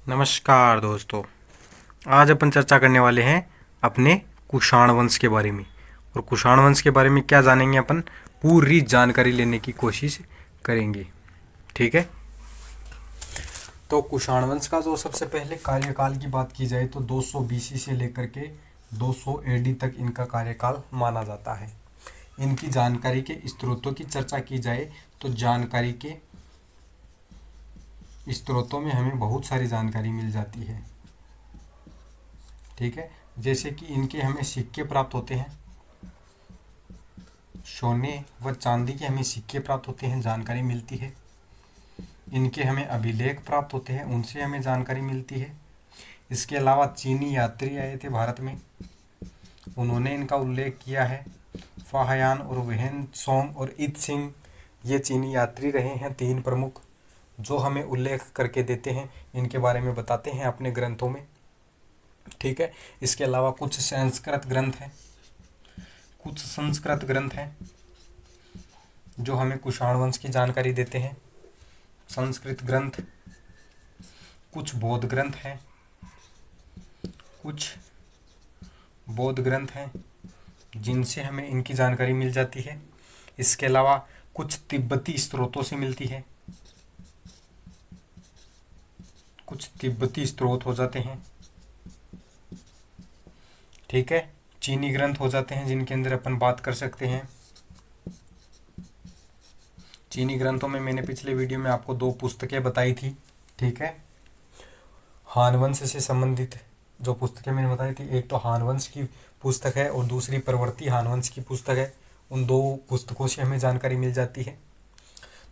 नमस्कार दोस्तों। आज अपन चर्चा करने वाले हैं अपने कुषाण वंश के बारे में। और कुषाण वंश के बारे में क्या जानेंगे अपन, पूरी जानकारी लेने की कोशिश करेंगे। ठीक है। तो कुषाण वंश का जो सबसे पहले कार्यकाल की बात की जाए तो 200 बीसी से लेकर के 200 एडी तक इनका कार्यकाल माना जाता है। इनकी जानकारी के स्रोतों की चर्चा की जाए तो जानकारी के स्रोतों में हमें बहुत सारी जानकारी मिल जाती है। ठीक है। जैसे कि इनके हमें सिक्के प्राप्त होते हैं, सोने व चांदी के हमें सिक्के प्राप्त होते हैं, जानकारी मिलती है। इनके हमें अभिलेख प्राप्त होते हैं, उनसे हमें जानकारी मिलती है। इसके अलावा चीनी यात्री आए थे भारत में, उन्होंने इनका उल्लेख किया है। फाहयान और वेहन सोंग और इत सिंह ये चीनी यात्री रहे हैं, तीन प्रमुख, जो हमें उल्लेख करके देते हैं, इनके बारे में बताते हैं अपने ग्रंथों में। ठीक है। इसके अलावा कुछ संस्कृत ग्रंथ हैं जो हमें कुषाण वंश की जानकारी देते हैं। संस्कृत ग्रंथ, कुछ बौद्ध ग्रंथ हैं जिनसे हमें इनकी जानकारी मिल जाती है। इसके अलावा कुछ तिब्बती स्रोतों से मिलती है, कुछ तिब्बती स्रोत हो जाते हैं। ठीक है। चीनी ग्रंथ हो जाते हैं जिनके अंदर अपन बात कर सकते हैं। चीनी ग्रंथों में मैंने पिछले वीडियो में आपको 2 पुस्तकें बताई थी। ठीक है। हान वंश से संबंधित जो पुस्तकें मैंने बताई थी, एक तो हान वंश की पुस्तक है और दूसरी प्रवृत्ति हान वंश की पुस्तक है। उन 2 पुस्तकों से हमें जानकारी मिल जाती है।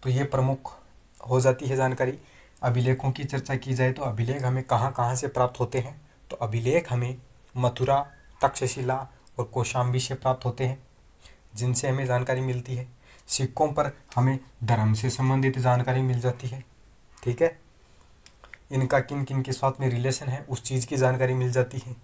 तो ये प्रमुख हो जाती है जानकारी। अभिलेखों की चर्चा की जाए तो अभिलेख हमें कहाँ कहाँ से प्राप्त होते हैं, तो अभिलेख हमें मथुरा, तक्षशिला और कौशाम्बी से प्राप्त होते हैं, जिनसे हमें जानकारी मिलती है। सिक्कों पर हमें धर्म से संबंधित जानकारी मिल जाती है। ठीक है। इनका किन किन के साथ में रिलेशन है उस चीज़ की जानकारी मिल जाती है।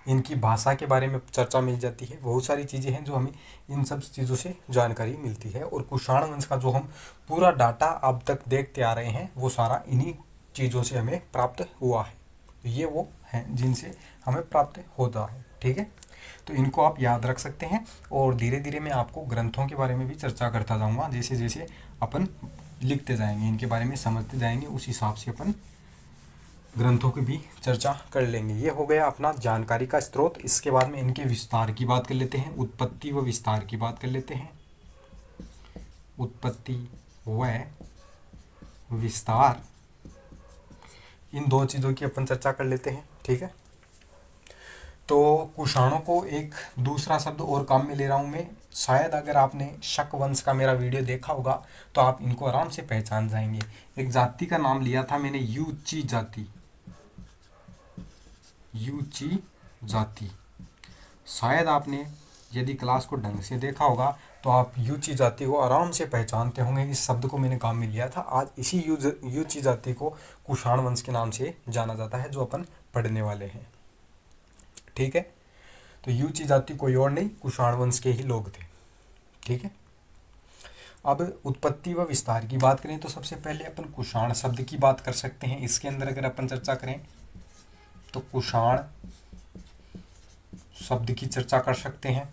इनकी भाषा के बारे में चर्चा मिल जाती है। बहुत सारी चीज़ें हैं जो हमें इन सब चीज़ों से जानकारी मिलती है। और कुषाण वंश का जो हम पूरा डाटा अब तक देखते आ रहे हैं वो सारा इन्हीं चीज़ों से हमें प्राप्त हुआ है। तो ये वो हैं जिनसे हमें प्राप्त होता है। ठीक है। तो इनको आप याद रख सकते हैं और धीरे धीरे मैं आपको ग्रंथों के बारे में भी चर्चा करता जाऊँगा। जैसे जैसे अपन लिखते जाएंगे, इनके बारे में समझते जाएंगे, उस हिसाब से अपन ग्रंथों की भी चर्चा कर लेंगे। ये हो गया अपना जानकारी का स्रोत। इसके बाद में इनके विस्तार की बात कर लेते हैं, उत्पत्ति व विस्तार की बात कर लेते हैं। उत्पत्ति व विस्तार, इन 2 चीज़ों की अपन चर्चा कर लेते हैं। ठीक है। तो कुषाणों को एक दूसरा शब्द और काम में ले रहा हूँ मैं। शायद अगर आपने शक वंश का मेरा वीडियो देखा होगा तो आप इनको आराम से पहचान जाएंगे। एक जाति का नाम लिया था मैंने, यूची जाति। यूची जाति, शायद आपने यदि क्लास को ढंग से देखा होगा तो आप यूची जाति को आराम से पहचानते होंगे। इस शब्द को मैंने काम में लिया था। आज इसी यूची जाति को कुषाण वंश के नाम से जाना जाता है, जो अपन पढ़ने वाले हैं। ठीक है। तो यूची जाति कोई और नहीं, कुषाण वंश के ही लोग थे। ठीक है। अब उत्पत्ति व विस्तार की बात करें तो सबसे पहले अपन कुषाण शब्द की बात कर सकते हैं। इसके अंदर अगर अपन चर्चा करें तो कुषाण शब्द की चर्चा कर सकते हैं।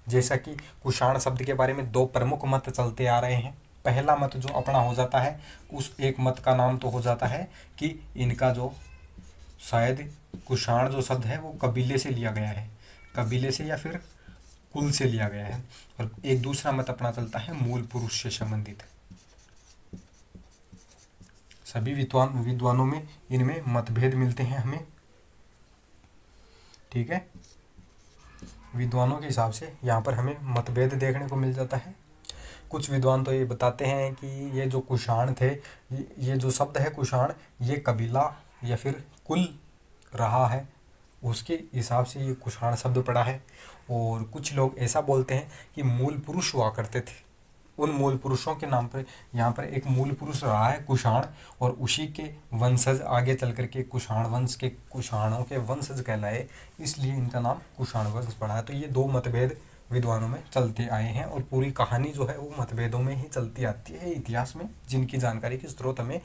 जैसा कि कुषाण शब्द के बारे में 2 प्रमुख मत चलते आ रहे हैं। पहला मत जो अपना हो जाता है, उस एक मत का नाम तो हो जाता है कि इनका जो शायद कुषाण जो शब्द है वो कबीले से लिया गया है, कबीले से या फिर कुल से लिया गया है। और एक दूसरा मत अपना चलता है मूल पुरुष से संबंधित। सभी विद्वानों में इनमें मतभेद मिलते हैं हमें। ठीक है। विद्वानों के हिसाब से यहाँ पर हमें मतभेद देखने को मिल जाता है। कुछ विद्वान तो ये बताते हैं कि ये जो कुषाण थे, ये जो शब्द है कुषाण, ये कबीला या फिर कुल रहा है, उसके हिसाब से ये कुषाण शब्द पड़ा है। और कुछ लोग ऐसा बोलते हैं कि मूल पुरुष हुआ करते थे, उन मूल पुरुषों के नाम पर यहाँ पर एक मूल पुरुष रहा है कुषाण, और उसी के वंशज आगे चल करके कुषाण वंश के कुषाणों के वंशज कहलाए, इसलिए इनका नाम कुषाण वंश पड़ा है। तो ये 2 मतभेद विद्वानों में चलते आए हैं और पूरी कहानी जो है वो मतभेदों में ही चलती आती है। इतिहास में जिनकी जानकारी के स्रोत हमें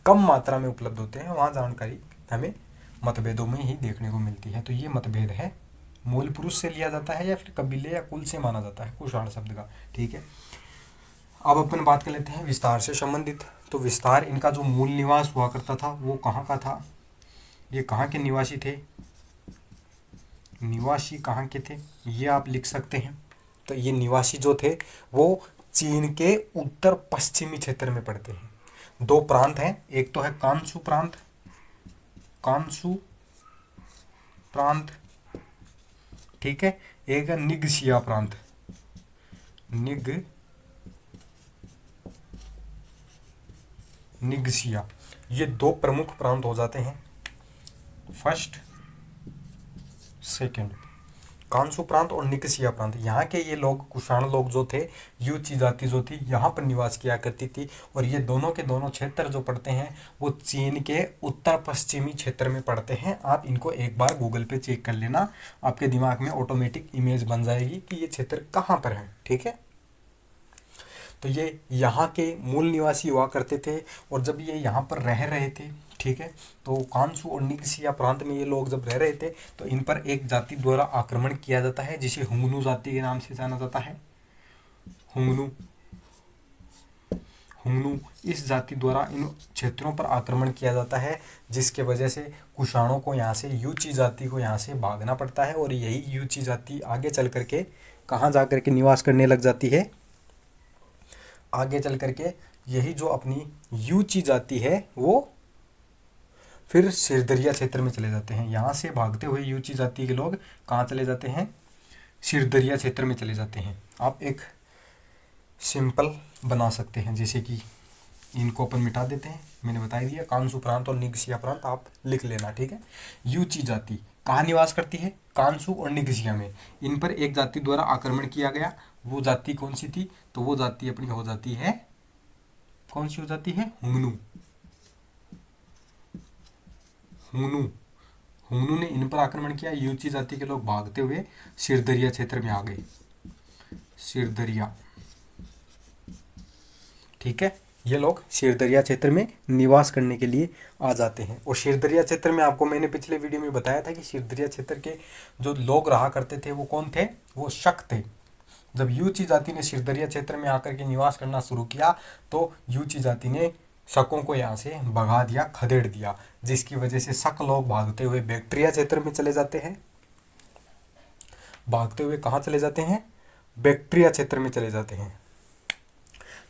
कम मात्रा में उपलब्ध होते हैं, वहाँ जानकारी हमें मतभेदों में ही देखने को मिलती है। तो ये मतभेद है, मूल पुरुष से लिया जाता है या फिर कबीले या कुल से माना जाता है कुषाण शब्द का। ठीक है, अब अपन बात कर लेते हैं विस्तार से संबंधित। तो विस्तार, इनका जो मूल निवास हुआ करता था वो कहाँ का था, ये कहाँ के निवासी थे, निवासी कहाँ के थे, ये आप लिख सकते हैं। तो ये निवासी जो थे वो चीन के उत्तर पश्चिमी क्षेत्र में पड़ते हैं। दो प्रांत हैं, एक तो है कांसू प्रांत, कांसू प्रांत, ठीक है, एक है निगसिया प्रांत, निगसिया। ये दो प्रमुख प्रांत हो जाते हैं, फर्स्ट सेकंड, कांसू प्रांत और निकसिया प्रांत। यहाँ के ये लोग, कुषाण लोग जो थे, यूची जाति जो थी, यहाँ पर निवास किया करती थी। और ये दोनों के दोनों क्षेत्र जो पड़ते हैं वो चीन के उत्तर पश्चिमी क्षेत्र में पड़ते हैं। आप इनको एक बार गूगल पे चेक कर लेना, आपके दिमाग में ऑटोमेटिक इमेज बन जाएगी कि ये क्षेत्र कहाँ पर है। ठीक है, तो ये यहाँ के मूल निवासी हुआ करते थे। और जब ये यहाँ पर रह रहे थे, ठीक है, तो कांसू और निगसिया प्रांत में ये लोग जब रह रहे थे तो इन पर एक जाति द्वारा आक्रमण किया जाता है जिसे हुंगनू जाति के नाम से जाना जाता है। हुंगनू, हुंगनू इस जाति द्वारा इन क्षेत्रों पर आक्रमण किया जाता है, जिसके वजह से कुषाणों को यहाँ से, यूची जाति को यहाँ से भागना पड़ता है। और यही यूची जाति आगे चल करके कहाँ जा करके निवास करने लग जाती है, आगे चल करके यही जो अपनी यूची जाति है वो फिर सिरदरिया क्षेत्र में चले जाते हैं। यहाँ से भागते हुए यूची जाति के लोग कहाँ चले जाते हैं, सिरदरिया क्षेत्र में चले जाते हैं। आप एक सिंपल बना सकते हैं, जैसे कि इनको अपन मिटा देते हैं, मैंने बता ही दिया, कांसू प्रांत और निगसिया प्रांत आप लिख लेना। ठीक है, यूची जाति कहाँ निवास करती है, कांसू और निगसिया में। इन पर एक जाति द्वारा आक्रमण किया गया, वो जाति कौन सी थी, तो वो जाति अपनी हो जाती है, कौन सी हो जाती है, हुंगनू। हुंगनू, हुंगनू ने इन पर आक्रमण किया, यूची जाति के लोग भागते हुए सिरदरिया क्षेत्र में आ गए, सिरदरिया। ठीक है, ये लोग सिरदरिया क्षेत्र में निवास करने के लिए आ जाते हैं। और सिरदरिया क्षेत्र में आपको मैंने पिछले वीडियो में बताया था कि सिरदरिया क्षेत्र के जो लोग रहा करते थे वो कौन थे, वो शक थे। जब यूची जाति ने सिरदरिया क्षेत्र में आकर के निवास करना शुरू किया तो यूची जाति ने शकों को यहाँ से भगा दिया, खदेड़ दिया, जिसकी वजह से शक लोग भागते हुए बैक्ट्रिया क्षेत्र में चले जाते हैं। भागते हुए कहाँ चले जाते हैं, बैक्ट्रिया क्षेत्र में चले जाते हैं।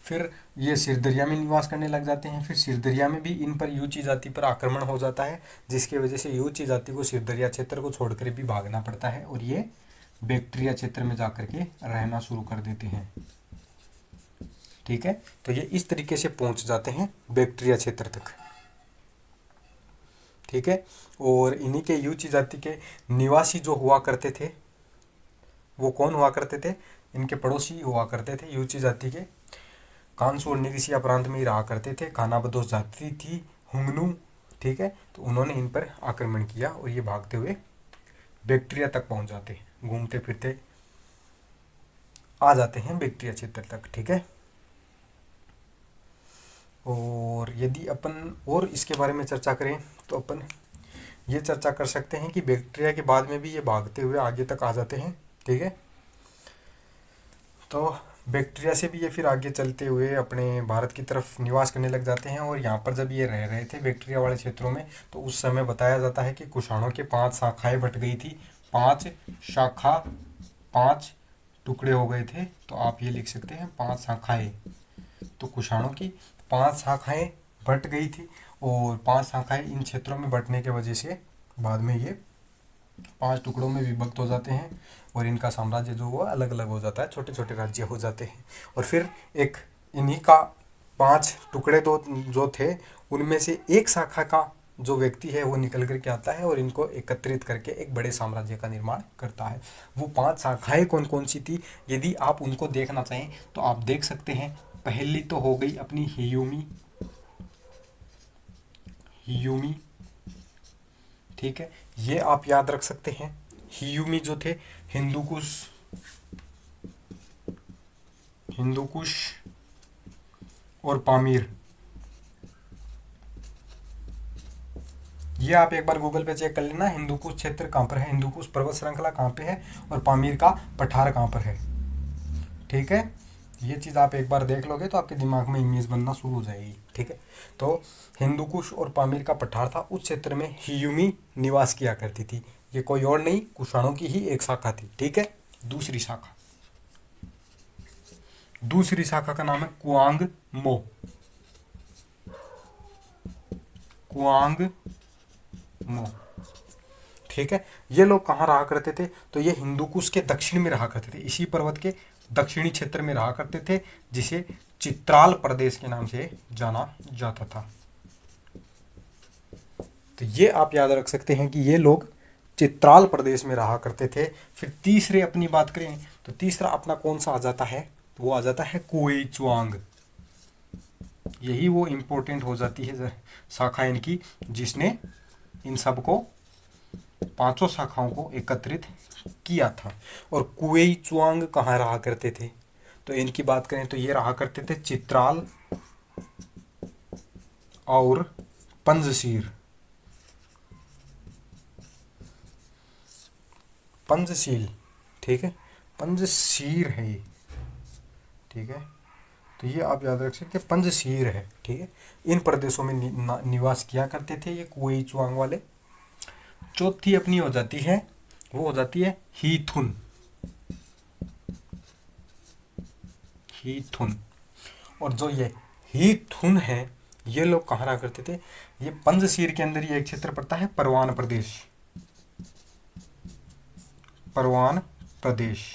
फिर ये सिरदरिया में निवास करने लग जाते हैं। फिर सिरदरिया में भी इन पर यूची जाति पर आक्रमण हो जाता है, जिसकी वजह से यूची जाति को सिरदरिया क्षेत्र को छोड़कर भी भागना पड़ता है और ये बैक्ट्रिया क्षेत्र में जाकर के रहना शुरू कर देते हैं। ठीक है, तो ये इस तरीके से पहुंच जाते हैं बैक्ट्रिया क्षेत्र तक। ठीक है, और इन्हीं के यूची जाति के निवासी जो हुआ करते थे वो कौन हुआ करते थे, इनके पड़ोसी हुआ करते थे, यूची जाति के कांसू और निगसिया प्रांत में ही रहा करते थे। खानाबदोश जाति थी हुंगनू। ठीक है, तो उन्होंने इन पर आक्रमण किया और ये भागते हुए बैक्ट्रिया तक पहुंच जाते हैं, घूमते फिरते आ जाते हैं बैक्ट्रिया क्षेत्र तक। ठीक है, और यदि अपन और इसके बारे में चर्चा करें तो अपन ये चर्चा कर सकते हैं कि बैक्ट्रिया के बाद में भी ये भागते हुए आगे तक आ जाते हैं। ठीक है, तो बैक्ट्रिया से भी ये फिर आगे चलते हुए अपने भारत की तरफ निवास करने लग जाते हैं। और यहाँ पर जब ये रह रहे थे बैक्ट्रिया वाले क्षेत्रों में, तो उस समय बताया जाता है कि कुषाणों के 5 शाखाएं बट गई थी, 5 शाखा, 5 टुकड़े हो गए थे। तो आप ये लिख सकते हैं 5 शाखाएं। तो कुषाणों की 5 शाखाएं बट गई थी और 5 शाखाएं इन क्षेत्रों में बटने के वजह से बाद में ये 5 टुकड़ों में विभक्त हो जाते हैं और इनका साम्राज्य जो वो अलग अलग हो जाता है, छोटे छोटे राज्य हो जाते हैं। और फिर एक इन्हीं का 5 टुकड़े जो थे उनमें से एक शाखा का जो व्यक्ति है वो निकल करके आता है और इनको एकत्रित करके एक बड़े साम्राज्य का निर्माण करता है। वो 5 शाखाएं कौन कौन सी थी, यदि आप उनको देखना चाहें तो आप देख सकते हैं। पहली तो हो गई अपनी हियुमी, हियुमी। ठीक है, ये आप याद रख सकते हैं। हियुमी जो थे हिंदुकुश, हिंदुकुश और पामीर, ये आप एक बार गूगल पे चेक कर लेना, हिंदू कुश क्षेत्र कहाँ पर है, हिंदू कुश पर्वत श्रृंखला कहाँ पे है, और पामीर का पठार कहाँ पर है। ठीक है, ये चीज़ आप एक बार देख लोगे तो आपके दिमाग में इमेज बनना शुरू हो जाएगी। ठीक है, तो हिंदू कुश और पामीर का पठार था, उस क्षेत्र में हियुमी निवास किया करती थी। ये कोई और नहीं, कुषाणों की ही एक शाखा थी। ठीक है, दूसरी शाखा का नाम है कुआंग मो। कुआंग मो। ठीक है, ये लोग कहाँ रहा करते थे, तो ये हिंदू कुश के दक्षिण में रहा करते थे, इसी पर्वत के दक्षिणी क्षेत्र में रहा करते थे, जिसे चित्राल प्रदेश के नाम से जाना जाता था। तो ये आप याद रख सकते हैं कि ये लोग चित्राल प्रदेश में रहा करते थे। फिर तीसरे अपनी बात करें तो तीसरा अपना कौन सा आ जाता है, तो वो आ जाता है कुएचुआंग। यही वो इम्पोर्टेंट हो जाती है शाखा इनकी, जिसने इन सबको पांचों शाखाओं को एकत्रित किया था। और कुएचुआंग कहाँ रहा करते थे, तो इनकी बात करें तो ये रहा करते थे चित्राल और पंजशीर। पंजशील, ठीक है, पंजशीर है ये। ठीक है, तो ये आप याद रख सकते हैं, पंजशीर है। ठीक है, इन प्रदेशों में निवास किया करते थे ये कुएचुआंग वाले। चौथी अपनी हो जाती है, वो हो जाती है हीथुन। हीथुन, और जो ये हीथुन है, ये लोग कहाँ रहा करते थे, ये पंजशीर के अंदर ये एक क्षेत्र पड़ता है परवान प्रदेश। परवान प्रदेश।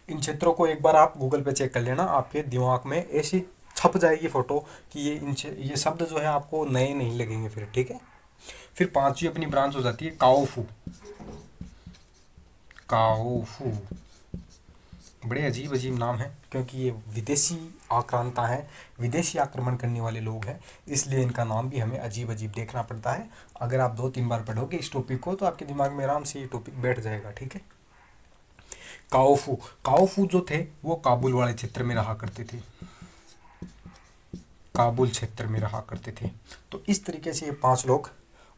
इन क्षेत्रों को एक बार आप गूगल पे चेक कर लेना, आपके दिमाग में ऐसी छप जाएगी फोटो कि ये शब्द जो है आपको नए नहीं लगेंगे फिर। ठीक है, फिर पांचवी अपनी ब्रांच हो जाती है काओफू। काओफू, बड़े अजीब अजीब नाम है, क्योंकि ये विदेशी आक्रांता है, विदेशी आक्रमण करने वाले लोग हैं, इसलिए इनका नाम भी हमें अजीब अजीब देखना पड़ता है। अगर आप 2-3 बार पढ़ोगे इस टॉपिक को तो आपके दिमाग में आराम से ये टॉपिक बैठ जाएगा। ठीक है, काओफू। काओफू जो थे वो काबुल वाले क्षेत्र में रहा करते थे, काबुल क्षेत्र में रहा करते थे। तो इस तरीके से ये 5 लोग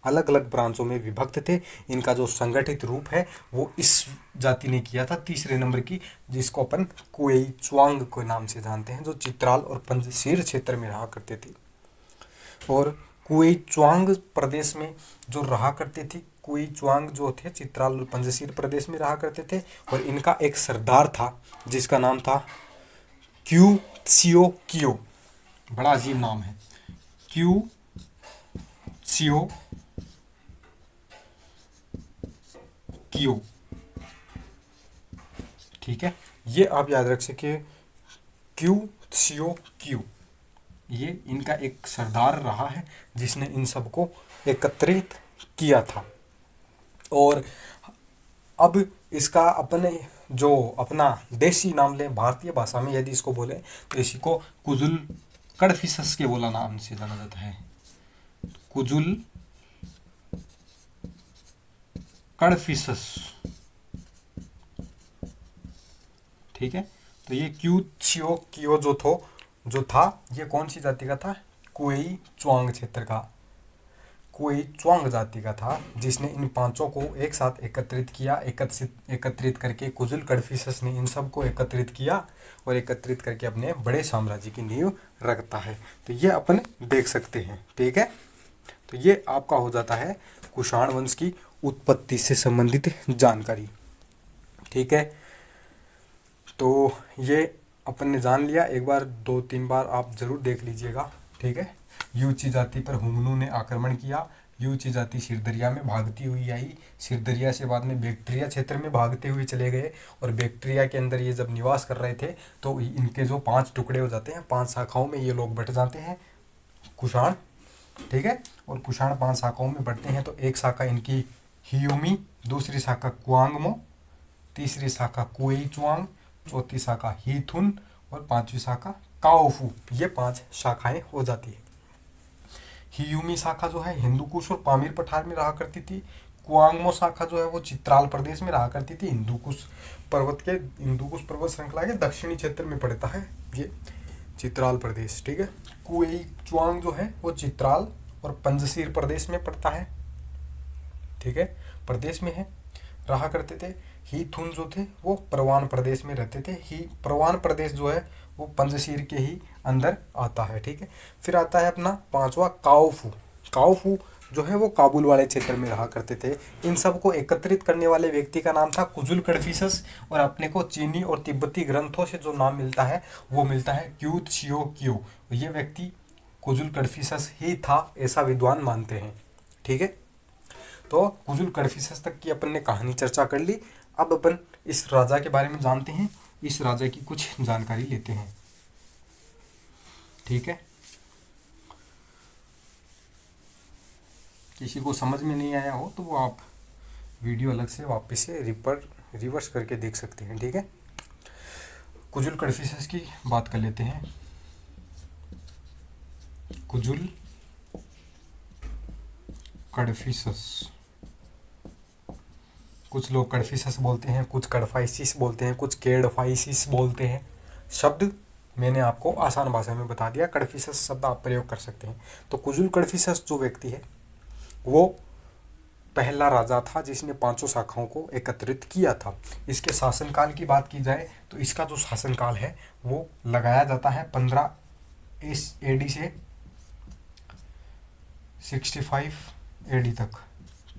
अलग अलग ब्रांचों में विभक्त थे। इनका जो संगठित रूप है वो इस जाति ने किया था, तीसरे नंबर की, जिसको अपन कुएचुआंग के नाम से जानते हैं, जो चित्राल और पंजशीर क्षेत्र में रहा करते थे। और कुएचुआंग प्रदेश में जो रहा करते थे, कुएचुआंग जो थे चित्राल और पंजशीर प्रदेश में रहा करते थे, और इनका एक सरदार था जिसका नाम था क्यू त्सियो कियो। बड़ा अजीब नाम है, क्यू त्सियो कियो। ठीक है, ये आप याद रख सके, क्यू त्सियो कियो, ये इनका एक सरदार रहा है जिसने इन सबको एकत्रित किया था। और अब इसका अपने जो अपना देसी नाम लें, भारतीय भाषा में यदि इसको बोले तो इसी को कुजुल कडफिसस के बोला नाम से जाना जाता है, कुजुल कडफिसस। ठीक है, तो ये क्यू त्सियो कियो जो था ये कौन सी जाति का था, कुएचुआंग क्षेत्र का, कुएचुआंग जाति का था, जिसने इन 5 को एक साथ एकत्रित किया। एकत्रित करके कुजुल कडफिसस ने इन सब को एकत्रित किया और एकत्रित करके अपने बड़े साम्राज्य की नींव रखता है। तो ये अपन देख सकते हैं। ठीक है, तो ये आपका हो जाता है कुषाण वंश की उत्पत्ति से संबंधित जानकारी। ठीक है, तो ये अपन ने जान लिया। एक बार 2-3 बार आप जरूर देख लीजिएगा। ठीक है, यूची जाति पर हुमनू ने आक्रमण किया। यूची जाति सिरदरिया में भागती हुई आई, सिरदरिया से बाद में बैक्ट्रिया क्षेत्र में भागते हुए चले गए, और बैक्ट्रिया के अंदर ये जब निवास कर रहे थे तो इनके जो 5 टुकड़े हो जाते हैं, 5 शाखाओं में ये लोग बट जाते हैं, कुषाण। ठीक है, और कुषाण 5 शाखाओं में बढ़ते हैं। तो एक शाखा इनकी हियुमी, दूसरी शाखा कुआंगमो, तीसरी शाखा कुएचुआंग, चौथी शाखा हीथुन और 5वीं शाखा काओफू। ये 5 शाखाएं हो जाती है। हियुमी शाखा जो है हिंदू कुश और पामीर पठार में रहा करती थी। कुआंगमो शाखा जो है वो चित्राल प्रदेश में रहा करती थी, हिंदू कुश पर्वत श्रृंखला के दक्षिणी क्षेत्र में पड़ता है ये चित्राल प्रदेश। ठीक है, कुएचुआंग जो है वो चित्राल और पंजशीर प्रदेश में पड़ता है, ठीक है, प्रदेश में है, रहा करते थे। ही थुन जो थे वो परवान प्रदेश में रहते थे। ही परवान प्रदेश जो है वो पंजशीर के ही अंदर आता है, ठीक है। फिर आता है अपना पांचवा काओफू। काओफू जो है वो काबुल वाले क्षेत्र में रहा करते थे। इन सब को एकत्रित करने वाले व्यक्ति का नाम था कुजुल कड़फिसस, और अपने को चीनी और तिब्बती ग्रंथों से जो नाम मिलता है वो मिलता है क्यूत शियो क्यू। ये व्यक्ति कुजुल कड़फिसस ही था, ऐसा विद्वान मानते हैं, ठीक है। तो कुजुल कड़फिसस तक की अपन ने कहानी चर्चा कर ली। अब अपन इस राजा के बारे में जानते हैं, इस राजा की कुछ जानकारी लेते हैं, ठीक है। किसी को समझ में नहीं आया हो तो वो आप वीडियो अलग से वापस से रिवर्स करके देख सकते हैं, ठीक है। कुजुल कड़फिसस की बात कर लेते हैं। कुजुल कड़फिसस, कुछ लोग कड़फिसस बोलते हैं, कुछ कड़फाइसिस बोलते हैं, कुछ केड़फाइसिस बोलते हैं। शब्द मैंने आपको आसान भाषा में बता दिया, कड़फिसस शब्द आप प्रयोग कर सकते हैं। तो कुजुल कड़फिसस जो व्यक्ति है वो पहला राजा था जिसने पांचों शाखाओं को एकत्रित किया था। इसके शासनकाल की बात की जाए तो इसका जो शासनकाल है वो लगाया जाता है 15 AD से 65 AD तक,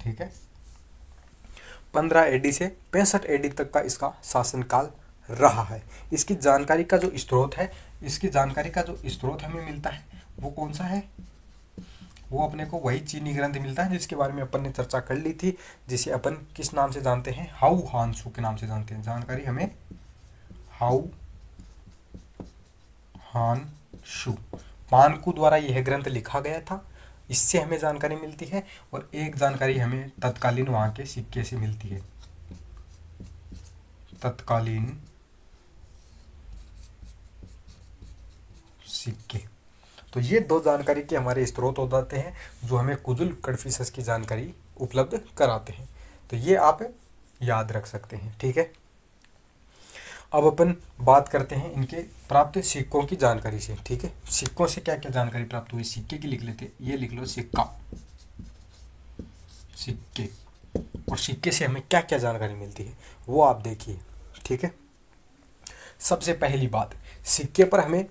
ठीक है। 15 AD से 65 AD तक का इसका शासनकाल रहा है। इसकी जानकारी का जो स्रोत है, इसकी जानकारी का जो स्रोत हमें मिलता है वो कौन सा है, वो अपने को वही चीनी ग्रंथ मिलता है जिसके बारे में अपन ने चर्चा कर ली थी, जिसे अपन किस नाम से जानते हैं, हाउ हानसू के नाम से जानते हैं। जानकारी हमें हाउ हानसू मानकू द्वारा यह ग्रंथ लिखा गया था, इससे हमें जानकारी मिलती है। और एक जानकारी हमें तत्कालीन वहाँ के सिक्के से मिलती है, तत्कालीन सिक्के। तो ये दो जानकारी के हमारे स्रोत हो जाते हैं जो हमें कुजुल कड़फिसस की जानकारी उपलब्ध कराते हैं। तो ये आप याद रख सकते हैं, ठीक है। अब अपन बात करते हैं इनके प्राप्त सिक्कों की जानकारी से, ठीक है। सिक्कों से क्या क्या जानकारी प्राप्त हुई, सिक्के की लिख लेते, ये लिख लो सिक्का, सिक्के। और सिक्के से हमें क्या क्या जानकारी मिलती है वो आप देखिए, ठीक है। सबसे पहली बात, सिक्के पर हमें,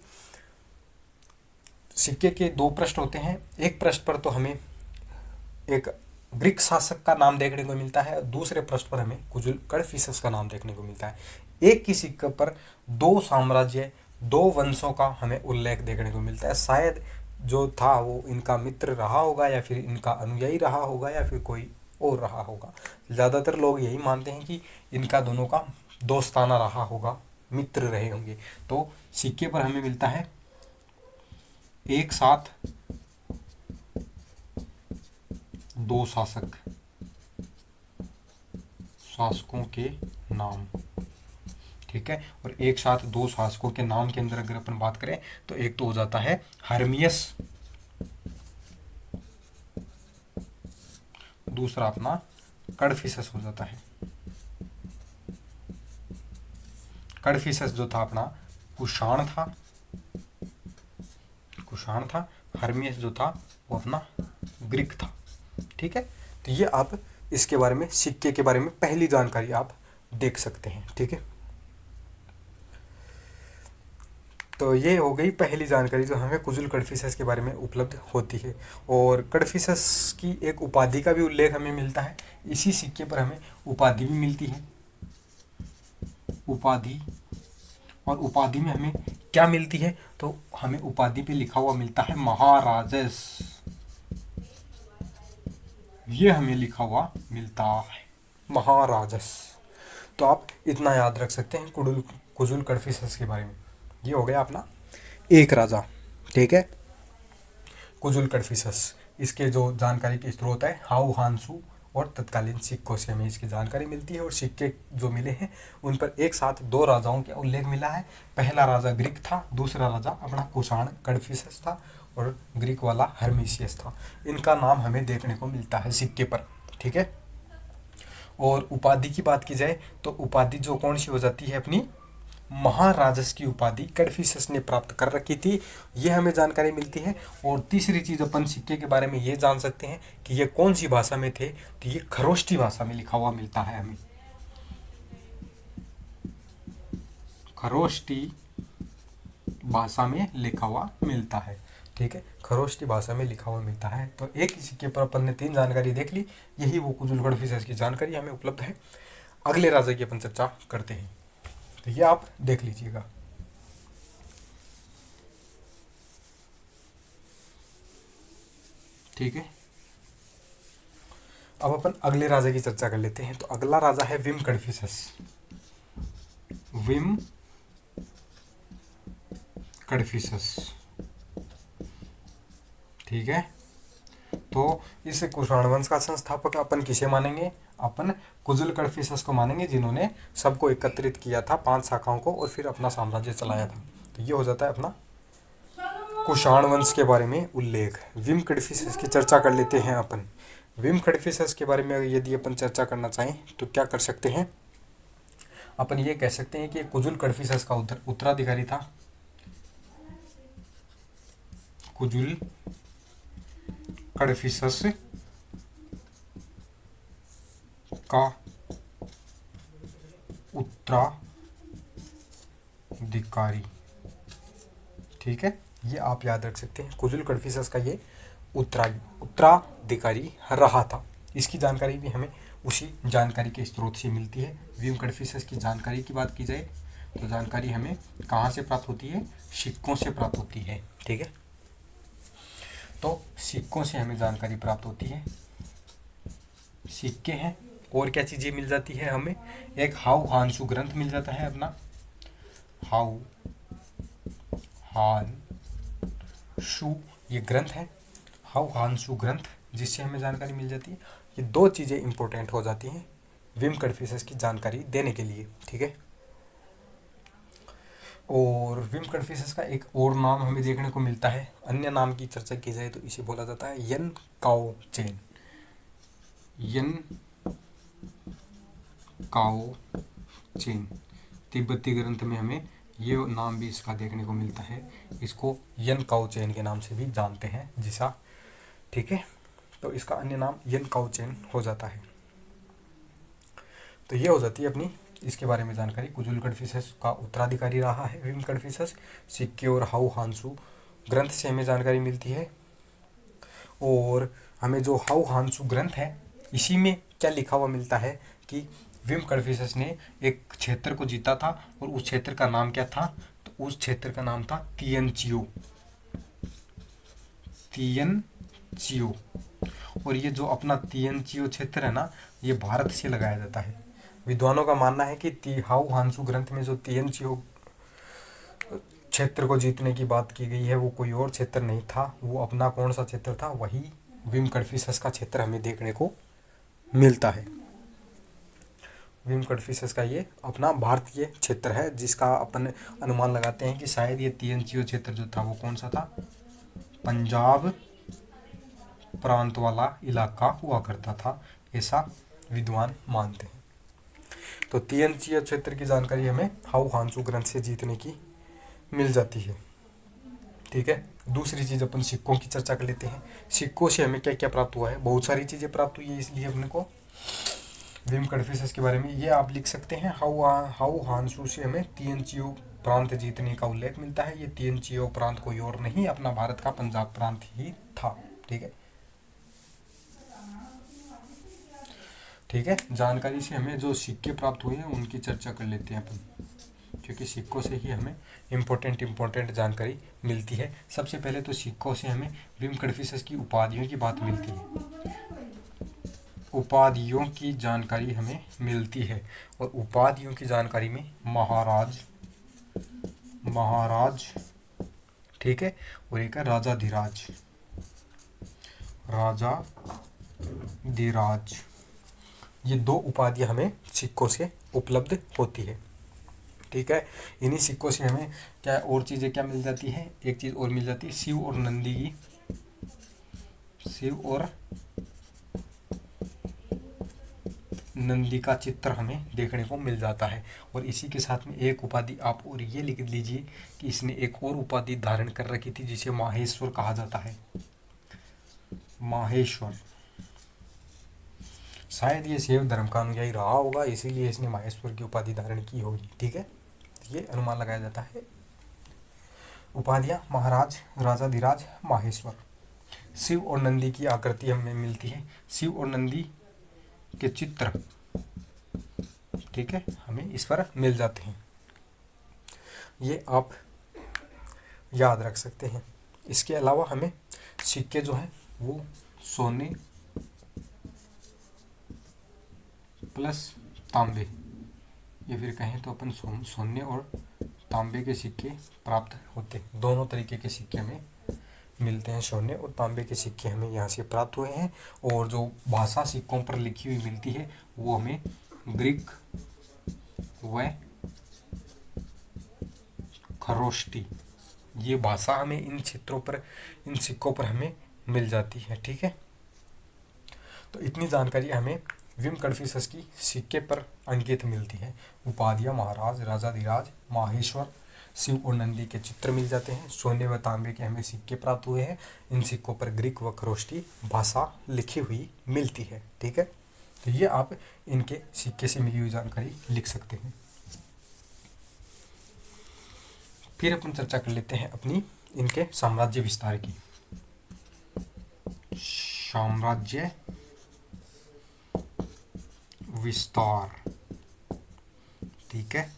सिक्के के दो पृष्ठ होते हैं। एक पृष्ठ पर तो हमें एक ग्रीक शासक का नाम देखने को मिलता है, दूसरे पृष्ठ पर हमें कुजुल कड़फिसस का नाम देखने को मिलता है। एक ही सिक्के पर दो साम्राज्य, दो वंशों का हमें उल्लेख देखने को मिलता है। शायद जो था वो इनका मित्र रहा होगा या फिर इनका अनुयायी रहा होगा या फिर कोई और रहा होगा। ज़्यादातर लोग यही मानते हैं कि इनका दोनों का दोस्ताना रहा होगा, मित्र रहे होंगे। तो सिक्के पर हमें मिलता है एक साथ दो शासक, शासकों के नाम, ठीक है। और एक साथ दो शासकों के नाम के अंदर अगर अपन बात करें तो एक तो हो जाता है हर्मियस, दूसरा अपना कड़फिसस हो जाता है। कड़फिसस जो था अपना कुषाण था, कुषाण था। हर्मियस जो था वो अपना ग्रीक था, ठीक है। तो ये आप इसके बारे में, सिक्के के बारे में पहली जानकारी आप देख सकते हैं, ठीक है। तो ये हो गई पहली जानकारी जो हमें कुजुल कड़फिसस के बारे में उपलब्ध होती है। और कड़फिसस की एक उपाधि का भी उल्लेख हमें मिलता है। इसी सिक्के पर हमें उपाधि भी मिलती है, उपाधि। और उपाधि में हमें क्या मिलती है, तो हमें उपाधि पे लिखा हुआ मिलता है महाराजस, ये हमें लिखा हुआ मिलता है महाराजस। तो आप इतना याद रख सकते हैं कुजुल कड़फिसस के बारे में। ये हो गया अपना एक राजा, ठीक है, कुजुल कड़फिसस। इसके जो जानकारी के स्रोत है हाउ हानसू और तत्कालीन सिक्कों से हमें इसकी जानकारी मिलती है। और सिक्के जो मिले हैं उन पर एक साथ दो राजाओं का उल्लेख मिला है। पहला राजा ग्रीक था, दूसरा राजा अपना कुषाण कड़फिसस था और ग्रीक वाला हर्मिसियस था। इनका नाम हमें देखने को मिलता है सिक्के पर, ठीक है। और उपाधि की बात की जाए तो उपाधि जो कौन सी हो जाती है अपनी महाराजस की उपाधि कड़फिसस ने प्राप्त कर रखी थी, ये हमें जानकारी मिलती है। और तीसरी चीज़ अपन सिक्के के बारे में ये जान सकते हैं कि ये कौन सी भाषा में थे, तो ये खरोष्टी भाषा में लिखा हुआ मिलता है हमें, खरोष्टी भाषा में लिखा हुआ मिलता है। ठीक है, खरोष्टी भाषा में लिखा हुआ मिलता है। तो एक ही सिक्के पर अपन ने 3 जानकारी देख ली, यही वो कुजुल कड़फिसस की जानकारी हमें उपलब्ध है। अगले राजा की अपन चर्चा करते हैं, तो ये आप देख लीजिएगा। ठीक है, अब अपन अगले राजा की चर्चा कर लेते हैं। तो अगला राजा है विम कड़फिसस। विम कड़फिसस, ठीक है। तो इस कुषाण वंश का संस्थापक अपन किसे मानेंगे? अपन कुजुल कड़फिसस को मानेंगे, जिन्होंने सबको एकत्रित किया था 5 शाखाओं को और फिर अपना साम्राज्य चलाया था। तो ये हो जाता है अपना कुषाण वंश के बारे में उल्लेख। विम कड़फिसस की चर्चा कर लेते हैं अपन। विम कड़फिसस के बारे में यदि अपन चर्चा करना चाहें तो क्या कर सकते हैं? अपन ये कह सकते हैं कि कुजुल कड़फिसस का उत्तराधिकारी था। कुजुल कड़फिसस का उत्तराधिकारी, ठीक है, ये आप याद रख सकते हैं। कुजुल कड़फिसस का ये उत्तराधिकारी रहा था। इसकी जानकारी भी हमें उसी जानकारी के स्रोत से मिलती है। विम कड़फिसस की जानकारी की बात की जाए तो जानकारी हमें कहाँ से प्राप्त होती है? सिक्कों से प्राप्त होती है। ठीक है, तो सिक्कों से हमें जानकारी प्राप्त होती है। सिक्के हैं, और क्या चीज़ें मिल जाती है हमें? एक हाउ हानसू ग्रंथ मिल जाता है अपना, हाउ हानसू ये ग्रंथ है, हाउ हानसू ग्रंथ, जिससे हमें जानकारी मिल जाती है। ये 2 चीज़ें इंपॉर्टेंट हो जाती हैं विम कड़फिसस की जानकारी देने के लिए। ठीक है, और विम कड़फिसस का एक और नाम हमें देखने को मिलता है, अन्य नाम की चर्चा की जाए तो इसे बोला जाता है यन काओ चेन। यन काओ चेन, तिब्बती ग्रंथ में हमें ये नाम भी इसका देखने को मिलता है। इसको यन काओ चेन के नाम से भी जानते हैं जिसा, ठीक है। तो इसका अन्य नाम यन काओ चेन हो जाता है। तो ये हो जाती है अपनी इसके बारे में जानकारी। कुजुल कड़फिसस का उत्तराधिकारी रहा है विम कड़फिसस। सिक्के और हाउ हानसू ग्रंथ से हमें जानकारी मिलती है। और हमें जो हाउ हानसू ग्रंथ है, इसी में क्या लिखा हुआ मिलता है कि विम कड़फिसस ने एक क्षेत्र को जीता था, और उस क्षेत्र का नाम क्या था? तो उस क्षेत्र का नाम था तियनचियो। तियनचियो, और ये जो अपना तियनचियो क्षेत्र है ना, ये भारत से लगाया जाता है। विद्वानों का मानना है कि हाउ हानसू ग्रंथ में जो तियनचियो क्षेत्र को जीतने की बात की गई है, वो कोई और क्षेत्र नहीं था, वो अपना कौन सा क्षेत्र था? वही विम कड़फिसस का क्षेत्र हमें देखने को मिलता है। विम कड़फिसस का ये अपना भारतीय क्षेत्र है, जिसका अपन अनुमान लगाते हैं कि शायद ये तियनचियो क्षेत्र जो था वो कौन सा था? पंजाब प्रांत वाला इलाका हुआ करता था, ऐसा विद्वान मानते हैं। तो तियनचियो क्षेत्र की जानकारी हमें हाउ हानसू ग्रंथ से जीतने की मिल जाती है। ठीक है, दूसरी चीज़ अपन सिक्कों की चर्चा कर लेते हैं। सिक्कों से हमें क्या क्या प्राप्त हुआ है? बहुत सारी चीज़ें प्राप्त हुई है, इसलिए अपने को विम कड़फिसस के बारे में ये आप लिख सकते हैं। हाउ हानसू से हमें तियनचियो प्रांत जीतने का उल्लेख मिलता है। ये तियनचियो प्रांत कोई और नहीं, अपना भारत का पंजाब प्रांत ही था। ठीक है, ठीक है, जानकारी से हमें जो सिक्के प्राप्त हुए हैं उनकी चर्चा कर लेते हैं अपन, क्योंकि सिक्कों से ही हमें इम्पोर्टेंट जानकारी मिलती है। सबसे पहले तो सिक्कों से हमें विम कड़फिसस की उपाधियों की बात मिलती है, उपाधियों की जानकारी हमें मिलती है। और उपाधियों की जानकारी में महाराज, ठीक है, और एक है राजाधिराज। ये 2 उपाधियां हमें सिक्कों से उपलब्ध होती है। ठीक है, इन्हीं सिक्कों से हमें क्या और चीज़ें क्या मिल जाती है? एक चीज़ और मिल जाती है, शिव और नंदी का चित्र हमें देखने को मिल जाता है। और इसी के साथ में एक उपाधि आप और ये लिख लीजिए कि इसने एक और उपाधि धारण कर रखी थी जिसे माहेश्वर कहा जाता है। माहेश्वर, शायद ये शैव धर्म का अनुयायी रहा होगा, इसीलिए इसने माहेश्वर की उपाधि धारण की होगी। ठीक है, ये अनुमान लगाया जाता है। उपाधियां महाराज, राजाधिराज, माहेश्वर। शिव और नंदी की आकृति हमें मिलती है, शिव और नंदी के चित्र, ठीक है, हमें इस पर मिल जाते हैं। ये आप याद रख सकते हैं। इसके अलावा हमें सिक्के जो हैं वो सोने प्लस तांबे, या फिर कहें तो अपन सोने और तांबे के सिक्के प्राप्त होते हैं। दोनों तरीके के सिक्के हमें मिलते हैं, सोने और तांबे के सिक्के हमें यहाँ से प्राप्त हुए हैं। और जो भाषा सिक्कों पर लिखी हुई मिलती है वो हमें ग्रीक व खरोष्टी, ये भाषा हमें इन चित्रों पर, इन सिक्कों पर हमें मिल जाती है। ठीक है, तो इतनी जानकारी हमें विम कड़फिसस की सिक्के पर अंकित मिलती है। उपाधियां महाराज, राजाधिराज, माहेश्वर, शिव और नंदी के चित्र मिल जाते हैं। सोने व तांबे के हमें सिक्के प्राप्त हुए हैं। इन सिक्कों पर ग्रीक व खरोष्टी भाषा लिखी हुई मिलती है। ठीक है, तो ये आप इनके सिक्के से मिली हुई जानकारी लिख सकते हैं। फिर अपन चर्चा कर लेते हैं अपनी इनके साम्राज्य विस्तार की। साम्राज्य विस्तार, ठीक है,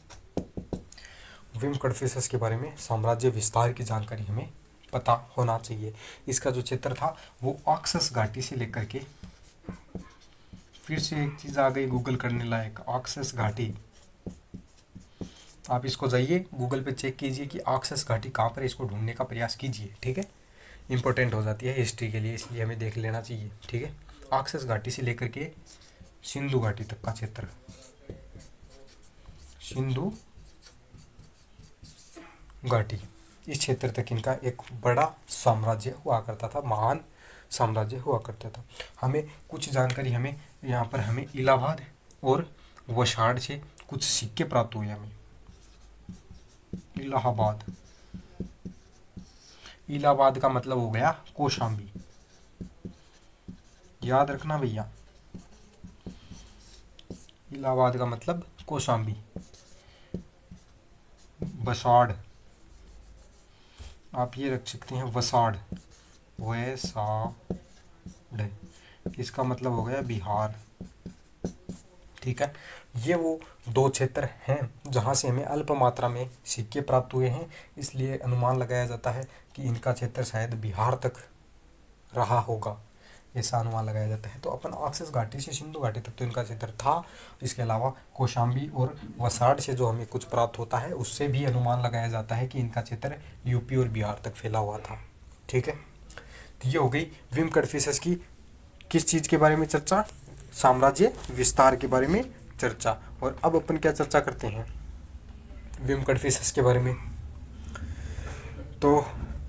विम कड़फिसस के बारे में साम्राज्य विस्तार की जानकारी हमें पता होना चाहिए। इसका जो क्षेत्र था वो ऑक्सस घाटी से लेकर के, फिर से एक चीज़ आ गई गूगल करने लायक, ऑक्सस घाटी। आप इसको जाइए गूगल पे चेक कीजिए कि ऑक्सस घाटी कहाँ पर है, इसको ढूंढने का प्रयास कीजिए। ठीक है, इंपॉर्टेंट हो जाती है हिस्ट्री के लिए, इसलिए हमें देख लेना चाहिए। ठीक है, ऑक्सस घाटी से लेकर के सिंधु घाटी तक का क्षेत्र, सिंधु घाटी, इस क्षेत्र तक इनका एक बड़ा साम्राज्य हुआ करता था, महान साम्राज्य हुआ करता था। हमें कुछ जानकारी हमें यहाँ पर हमें इलाहाबाद और वशाड़ से कुछ सिक्के प्राप्त हुए हमें। इलाहाबाद, इलाहाबाद का मतलब हो गया कौशाम्बी, याद रखना भैया, इलाहाबाद का मतलब कौशाम्बी। वसाड़, आप ये रख सकते हैं वसाड़, वैसाड़, इसका मतलब हो गया बिहार। ठीक है, ये वो दो क्षेत्र हैं जहाँ से हमें अल्प मात्रा में सिक्के प्राप्त हुए हैं, इसलिए अनुमान लगाया जाता है कि इनका क्षेत्र शायद बिहार तक रहा होगा, ऐसा अनुमान लगाया जाता है। तो अपन ऑक्सस घाटी से सिंधु घाटी तक तो इनका क्षेत्र था। इसके अलावा कौशाम्बी और वसाड़ से जो हमें कुछ प्राप्त होता है उससे भी अनुमान लगाया जाता है कि इनका क्षेत्र यूपी और बिहार तक फैला हुआ था। ठीक है, तो ये हो गई विम कड़फिसस की किस चीज़ के बारे में चर्चा, साम्राज्य विस्तार के बारे में चर्चा। और अब अपन क्या चर्चा करते हैं विम कड़फिसस के बारे में। तो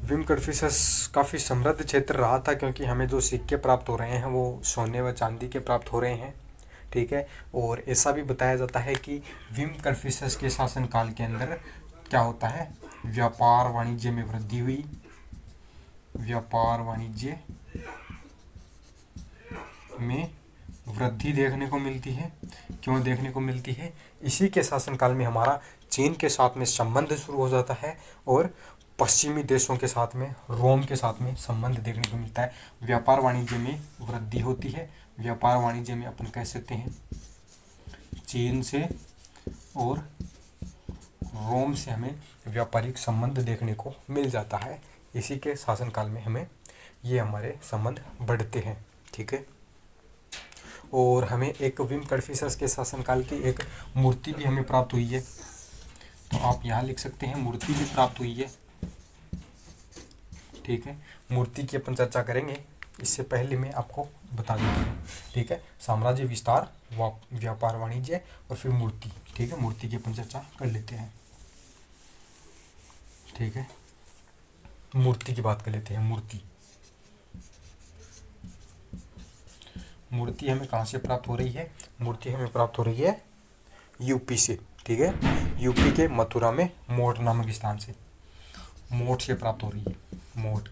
विम कड़फिसस काफ़ी समृद्ध क्षेत्र रहा था, क्योंकि हमें जो सिक्के प्राप्त हो रहे हैं वो सोने व चांदी के प्राप्त हो रहे हैं। ठीक है, और ऐसा भी बताया जाता है कि विम कड़फिसस के शासनकाल के अंदर क्या होता है, व्यापार वाणिज्य में वृद्धि हुई, व्यापार वाणिज्य में वृद्धि देखने को मिलती है। क्यों देखने को मिलती है, इसी के शासनकाल में हमारा चीन के साथ में संबंध शुरू हो जाता है और पश्चिमी देशों के साथ में, रोम के साथ में संबंध देखने को मिलता है। व्यापार वाणिज्य में वृद्धि होती है। व्यापार वाणिज्य में अपन कह सकते हैं चीन से और रोम से हमें व्यापारिक संबंध देखने को मिल जाता है। इसी के शासनकाल में हमें ये हमारे संबंध बढ़ते हैं। ठीक है, और हमें एक विम कड़फिसस के शासनकाल की एक मूर्ति भी हमें प्राप्त हुई है, तो आप यहाँ लिख सकते हैं मूर्ति भी प्राप्त हुई है। ठीक है, मूर्ति की अपन चर्चा करेंगे, इससे पहले मैं आपको बता देता हूँ। ठीक है, साम्राज्य विस्तार, व्यापार वाणिज्य और फिर मूर्ति। ठीक है, मूर्ति की अपन चर्चा कर लेते हैं। ठीक है, मूर्ति की बात कर लेते हैं। मूर्ति हमें कहाँ से प्राप्त हो रही है, मूर्ति हमें प्राप्त हो रही है यूपी से, ठीक है, यूपी के मथुरा में मोट नामक स्थान से मोट से प्राप्त हो रही है, मोट।